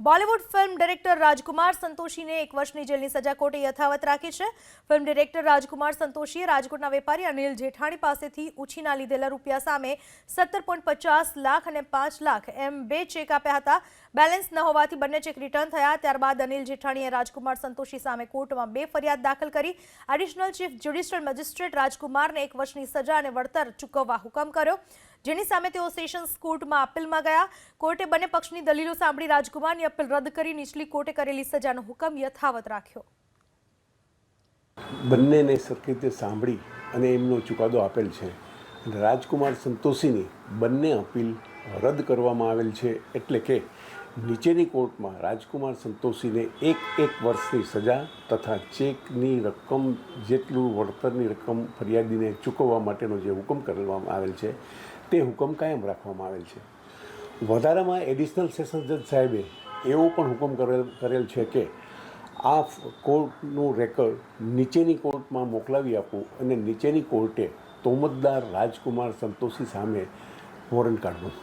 Bollywood film director રાજકુમાર સંતોષીને 1 વર્ષની જેલની સજા કોર્ટે યથાવત રાખી છે। ફિલ્મ ડિરેક્ટર રાજકુમાર સંતોષીએ રાજકોટના વેપારી અનિલ જેઠાણી પાસેથી ઉછીના લીધેલા રૂપિયા સામે 17.50 લાખ અને 5 લાખ એમ 2 ચેક આપ્યા હતા। બેલેન્સ ન હોવાથી બંને ચેક રિટર્ન થયા। ત્યારબાદ અનિલ જેઠાણીએ રાજકુમાર સંતોષી સામે કોર્ટમાં 2 ફરિયાદ દાખલ કરી। એડિશનલ ચીફ જ્યુડિશિયલ મેજિસ્ટ્રેટ રાજકુમારને 1 વર્ષની સજા અને વળતર ચૂકવવા હુકમ કર્યો, જેની સામે તેઓ સેશન્સ કોર્ટમાં અપીલમાં ગયા। કોર્ટે બંને પક્ષની દલીલો સાંભળી રાજકુમારની અપીલ રદ કરી નીચલી કોર્ટે કરેલી સજાનો હુકમ યથાવત રાખ્યો। બંનેને સરખી રીતે સાંભળી અને એમનો ચુકાદો આપેલ છે અને રાજકુમાર સંતોષીની બંને અપીલ રદ કરવામાં આવેલ છે। એટલે કે નીચેની કોર્ટમાં રાજકુમાર સંતોષીને 1 વર્ષની સજા તથા ચેકની રકમ જેટલું વળતરની રકમ ફરિયાદીને ચૂકવવા માટેનો જે હુકમ કરવામાં આવેલ છે તે હુકમ કાયમ રાખવામાં આવેલ છે। વધારામાં એડિશનલ સેશન્સ જજ સાહેબે એવો પણ હુકમ કરેલ છે કે આ કોર્ટનું રેકર્ડ નીચેની કોર્ટમાં મોકલાવી આપવું અને નીચેની કોર્ટે તોમતદાર રાજકુમાર સંતોષી સામે વોરંટ કાઢવું।